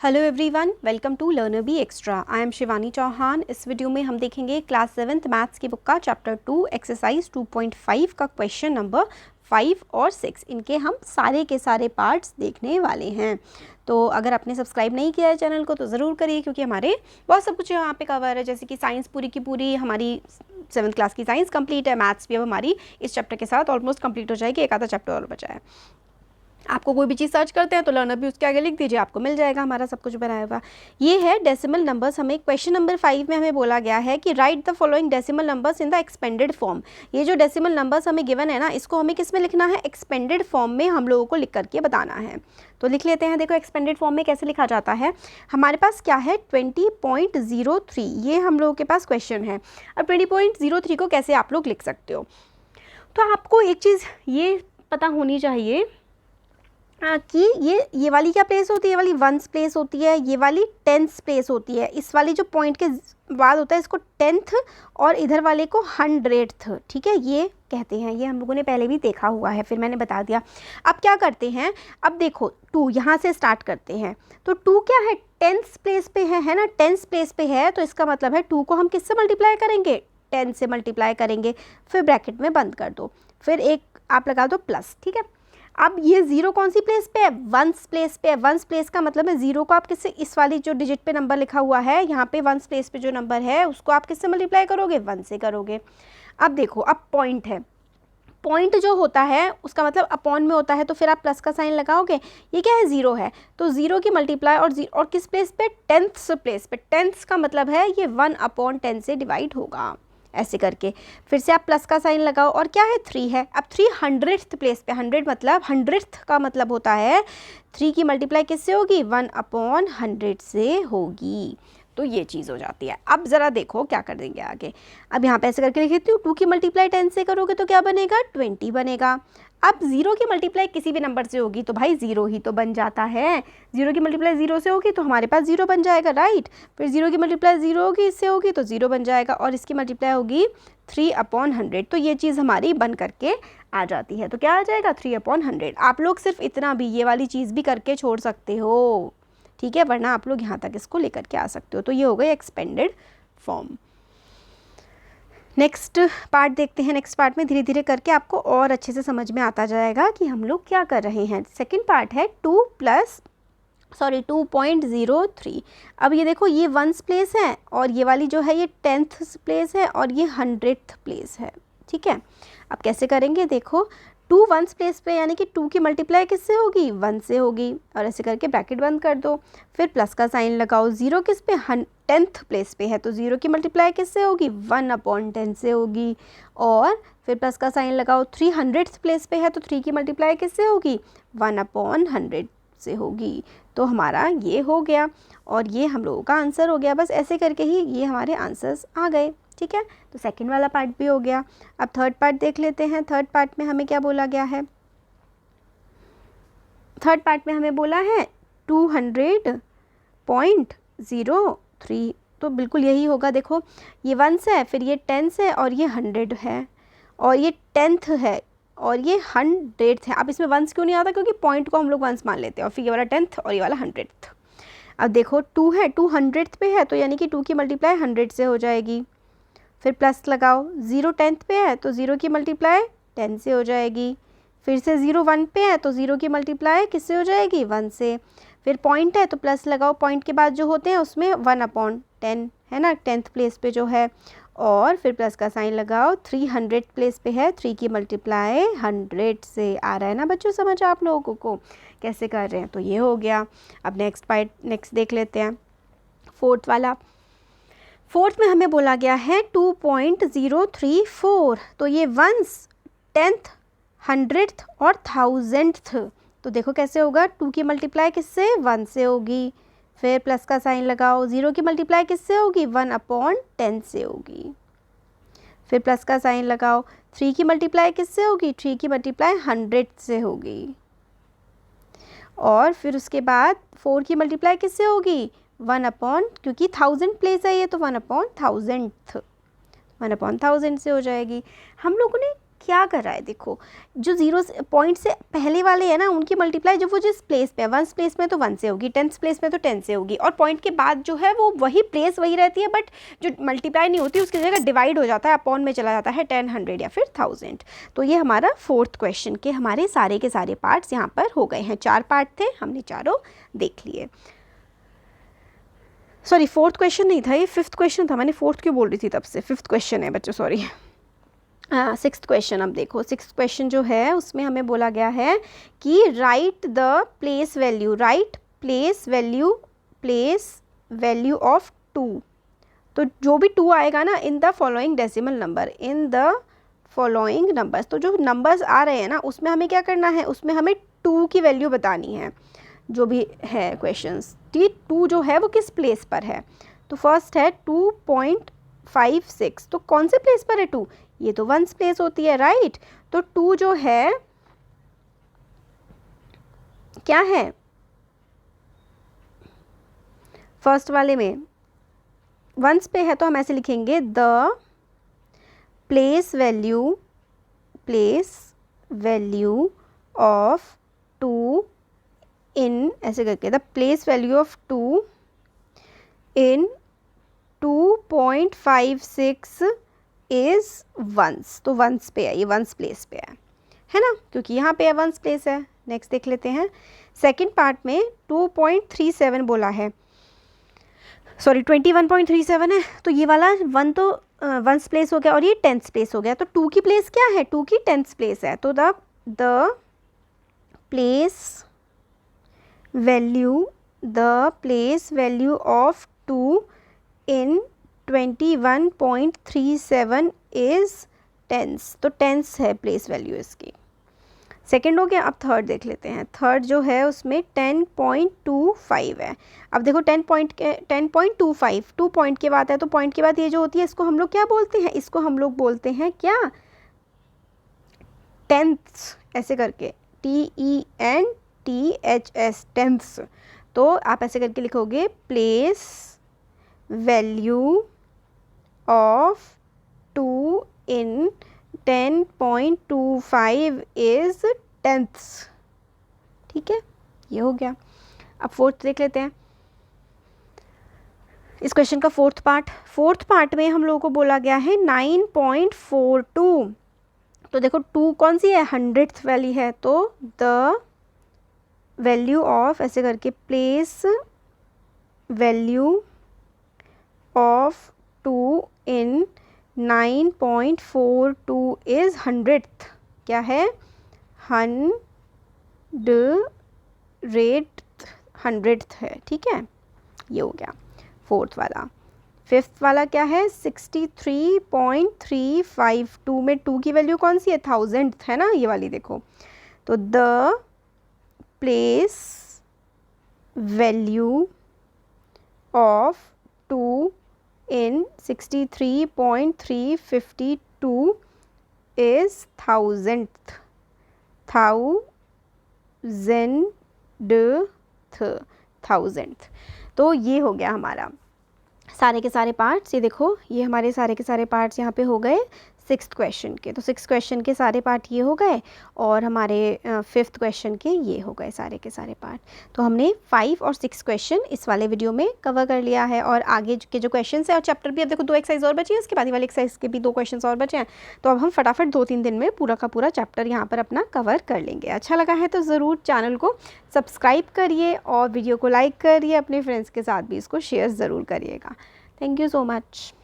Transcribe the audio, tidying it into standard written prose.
Hello everyone, welcome to learner be extra. I am Shivani Chauhan. इस video में हम देखेंगे क्लास 7th मैथ्स की बुक का चैप्टर 2 एक्सरसाइज 2.5 का क्वेश्चन नंबर 5 और 6। इनके हम सारे के सारे पार्ट्स देखने वाले हैं। तो अगर आपने सब्सक्राइब नहीं किया है चैनल को तो ज़रूर करिए, क्योंकि हमारे बहुत सब कुछ यहाँ पे कवर है। जैसे कि साइंस पूरी की पूरी हमारी 7th क्लास की साइंस कंप्लीट है, मैथ्स भी अब हमारी इस चैप्टर के साथ ऑलमोस्ट कंप्लीट हो जाएगी। एक आधा चैप्टर और बचा है। आपको कोई भी चीज़ सर्च करते हैं तो लर्नर भी उसके आगे लिख दीजिए, आपको मिल जाएगा हमारा सब कुछ बनाया हुआ। ये है डेसिमल नंबर्स। हमें क्वेश्चन नंबर 5 में हमें बोला गया है कि right the following decimal numbers in the expanded form. ये जो डेसिमल नंबर्स हमें गिवन है ना, इसको हमें किस में लिखना है? एक्सपेंडेड फॉर्म में हम लोगों को लिख करके बताना है। तो लिख लेते हैं। देखो एक्सपेंडेड फॉर्म में कैसे लिखा जाता है। हमारे पास क्या है? 20.03, ये हम लोगों के पास क्वेश्चन है। अब 20.03 को कैसे आप लोग लिख सकते हो? तो आपको एक चीज़ ये पता होनी चाहिए कि ये वाली क्या प्लेस होती है? ये वाली वंस प्लेस होती है, ये वाली टेंस प्लेस होती है। इस वाली जो पॉइंट के बाद होता है इसको 10th और इधर वाले को 100th, ठीक है, ये कहते हैं। ये हम लोगों ने पहले भी देखा हुआ है, फिर मैंने बता दिया। अब क्या करते हैं? अब देखो 2 यहाँ से स्टार्ट करते हैं। तो 2 क्या है? 10th प्लेस पे है ना? 10th प्लेस पे है, तो इसका मतलब है 2 को हम किससे मल्टीप्लाई करेंगे? 10 से मल्टीप्लाई करेंगे। फिर ब्रैकेट में बंद कर दो, फिर एक आप लगा दो प्लस, ठीक है। अब ये 0 कौन सी प्लेस पे है? वंस प्लेस पे है। वंस प्लेस का मतलब है 0 को आप किससे, इस वाली जो डिजिट पे नंबर लिखा हुआ है यहाँ पे वंस प्लेस पे जो नंबर है उसको आप किससे मल्टीप्लाई करोगे? 1 से करोगे। अब देखो, अब पॉइंट है, पॉइंट जो होता है उसका मतलब अपॉन में होता है, तो फिर आप प्लस का साइन लगाओगे। ये क्या है? 0 है, तो 0 की मल्टीप्लाई और किस प्लेस पे? 10th प्लेस पे। 10th का मतलब है ये 1/10 से डिवाइड होगा, ऐसे करके। फिर से आप प्लस का साइन लगाओ, और क्या है? 3 है। अब 300th प्लेस पे, 100 मतलब 100th का मतलब होता है 3 की मल्टीप्लाई किससे होगी? 1/100 से होगी। तो ये चीज़ हो जाती है। अब ज़रा देखो क्या कर देंगे आगे। अब यहाँ पे ऐसे करके लिख देती हूँ, 2 की मल्टीप्लाई 10 से करोगे तो क्या बनेगा? 20 बनेगा। अब 0 की मल्टीप्लाई किसी भी नंबर से होगी तो भाई 0 ही तो बन जाता है। 0 की मल्टीप्लाई 0 से होगी तो हमारे पास 0 बन जाएगा, राइट। फिर 0 की मल्टीप्लाई 0 होगी, इससे होगी तो 0 बन जाएगा, और इसकी मल्टीप्लाई होगी 3/100। तो ये चीज़ हमारी बन करके आ जाती है। तो क्या आ जाएगा? 3/100। आप लोग सिर्फ इतना भी, ये वाली चीज़ भी करके छोड़ सकते हो, ठीक है, वरना आप लोग यहाँ तक इसको लेकर के आ सकते हो। तो ये हो गई एक्सपेंडेड फॉर्म। नेक्स्ट पार्ट देखते हैं। नेक्स्ट पार्ट में धीरे धीरे करके आपको और अच्छे से समझ में आता जाएगा कि हम लोग क्या कर रहे हैं। सेकंड पार्ट है 2.03। अब ये देखो, ये 1th प्लेस है और ये वाली जो है ये 10th प्लेस है और ये 100th प्लेस है, ठीक है। अब कैसे करेंगे? देखो 2 1th प्लेस पे, यानी कि 2 की मल्टीप्लाई किससे होगी? 1 से होगी, और ऐसे करके ब्रैकेट बंद कर दो। फिर प्लस का साइन लगाओ। 0 किस पे? 10th प्लेस पे है, तो 0 की मल्टीप्लाई किससे होगी? 1/10 से होगी। और फिर प्लस का साइन लगाओ। 300th प्लेस पे है, तो 3 की मल्टीप्लाई किससे होगी? 1/100 से होगी। तो हमारा ये हो गया, और ये हम लोगों का आंसर हो गया। बस ऐसे करके ही ये हमारे आंसर्स आ गए, ठीक है। तो सेकंड वाला पार्ट भी हो गया। अब थर्ड पार्ट देख लेते हैं। थर्ड पार्ट में हमें क्या बोला गया है? थर्ड पार्ट में हमें बोला है 200.03, तो बिल्कुल यही होगा। देखो ये 1 है, फिर ये 10 है, और ये 100 है, और ये 10th है, और ये 100th है। अब इसमें 1 क्यों नहीं आता? क्योंकि पॉइंट को हम लोग 1 मान लेते हैं, और फिर ये वाला 10th और ये वाला 100th। अब देखो 2 है, 200th पे है, तो यानी कि 2 की मल्टीप्लाई 100 से हो जाएगी। फिर प्लस लगाओ। 0 10th पे है, तो 0 की मल्टीप्लाई 10 से हो जाएगी। फिर से 0 1 पे है, तो 0 की मल्टीप्लाई किससे हो जाएगी? 1 से। फिर पॉइंट है तो प्लस लगाओ, पॉइंट के बाद जो होते हैं उसमें 1/10 है ना, 10th प्लेस पे जो है। और फिर प्लस का साइन लगाओ। 300th प्लेस पे है, 3 की मल्टीप्लाई 100 से। आ रहा है ना बच्चों समझ आप लोगों को कैसे कर रहे हैं? तो ये हो गया। अब नेक्स्ट देख लेते हैं, फोर्थ वाला। फोर्थ में हमें बोला गया है 2.034, तो ये 1th 10th 100th और 1000th। तो देखो कैसे होगा? 2 की मल्टीप्लाई किससे? 1 से होगी। फिर प्लस का साइन लगाओ। 0 की मल्टीप्लाई किससे होगी? 1/10 से होगी। फिर प्लस का साइन लगाओ। 3 की मल्टीप्लाई किससे होगी? 3 की मल्टीप्लाई 100 से होगी। और फिर उसके बाद 4 की मल्टीप्लाई किससे होगी? 1/, क्योंकि 1000 प्लेस है ये, तो 1/1000 से हो जाएगी। हम लोगों ने क्या कर रहा है, देखो जो 0 पॉइंट से पहले वाले है ना उनकी मल्टीप्लाई जब वो जिस प्लेस पे है, 1 प्लेस में तो 1 से होगी, 10 प्लेस में तो 10 से होगी, और पॉइंट के बाद जो है वो वही प्लेस वही रहती है, बट जो मल्टीप्लाई नहीं होती उसकी जगह डिवाइड हो जाता है, अपॉन में चला जाता है 10, 100 या फिर 1000। तो ये हमारा 4th क्वेश्चन के हमारे सारे के सारे पार्ट्स यहाँ पर हो गए हैं। 4 पार्ट थे, हमने चारों देख लिए। सॉरी 4th क्वेश्चन नहीं था, ये 5th क्वेश्चन था, मैंने 4th क्यों बोल रही थी तब से, 5th क्वेश्चन है बच्चों, सॉरी। 6th question. अब देखो 6th क्वेश्चन जो है उसमें हमें बोला गया है कि right the place value, right place value of 2। तो जो भी 2 आएगा ना in the following decimal number, in the following numbers, तो जो नंबर्स आ रहे हैं ना उसमें हमें क्या करना है, उसमें हमें 2 की वैल्यू बतानी है, जो भी है क्वेश्चंस। 2 जो है वो किस प्लेस पर है, तो फर्स्ट है 2.56, तो कौन से प्लेस पर है 2, ये तो 1 प्लेस होती है, राइट। तो 2 जो है क्या है, फर्स्ट वाले में 1 पे है, तो हम ऐसे लिखेंगे द प्लेस वैल्यू ऑफ 2 इन, ऐसे करके the place value of 2 in 2.56 is 1, तो 1 पे है, ये 1 प्लेस पे है ना, क्योंकि यहाँ पे 1 प्लेस है। नेक्स्ट देख लेते हैं, सेकंड पार्ट में 2.37 बोला है, सॉरी 21.37 है, तो ये वाला 1 तो 1 प्लेस हो गया और ये 10th प्लेस हो गया, तो 2 की प्लेस क्या है, 2 की 10th प्लेस है, तो the place value of 2 in 21.37 is 10, तो 10 है प्लेस वैल्यू इसकी। सेकेंड हो गया। अब थर्ड देख लेते हैं, थर्ड जो है उसमें 10.25 है। अब देखो 10.25 2 पॉइंट के बाद है, तो पॉइंट के बाद ये जो होती है इसको हम लोग क्या बोलते हैं, इसको हम लोग बोलते हैं क्या, 10ths, ऐसे करके TENTHS 10ths। तो आप ऐसे करके लिखोगे place value of 2 in 10.25 is 10ths, ठीक है, ये हो गया। अब फोर्थ देख लेते हैं, इस क्वेश्चन का फोर्थ पार्ट में हम लोगों को बोला गया है 9.42। तो देखो 2 कौन सी है, 100th वाली है, तो द वैल्यू ऑफ, ऐसे करके place value of 2 in 9.42 is 100th, क्या है, 100th है, ठीक है, ये हो गया फोर्थ वाला। फिफ्थ वाला क्या है, 63.352 में 2 की वैल्यू कौन सी है, 1000th है ना, ये वाली देखो, तो the place value of 2 in 63.352 is 1000th, तो ये हो गया हमारा सारे के सारे पार्ट्स। ये देखो ये हमारे सारे के सारे पार्ट्स यहाँ पे हो गए 6th क्वेश्चन के। तो 6th क्वेश्चन के सारे पार्ट ये हो गए और हमारे 5th क्वेश्चन के ये हो गए सारे के सारे पार्ट। तो हमने 5 और 6 क्वेश्चन इस वाले वीडियो में कवर कर लिया है और आगे के जो क्वेश्चन है और चैप्टर भी, अब देखो 2 एक्सरसाइज और बची है, उसके बाद वाले एक्सरसाइज के भी 2 क्वेश्चन और बचे हैं। तो अब हम फटाफट 2-3 दिन में पूरा का पूरा चैप्टर यहाँ पर अपना कवर कर लेंगे। अच्छा लगा है तो ज़रूर चैनल को सब्सक्राइब करिए और वीडियो को लाइक करिए, अपने फ्रेंड्स के साथ भी इसको शेयर ज़रूर करिएगा। Thank you so much.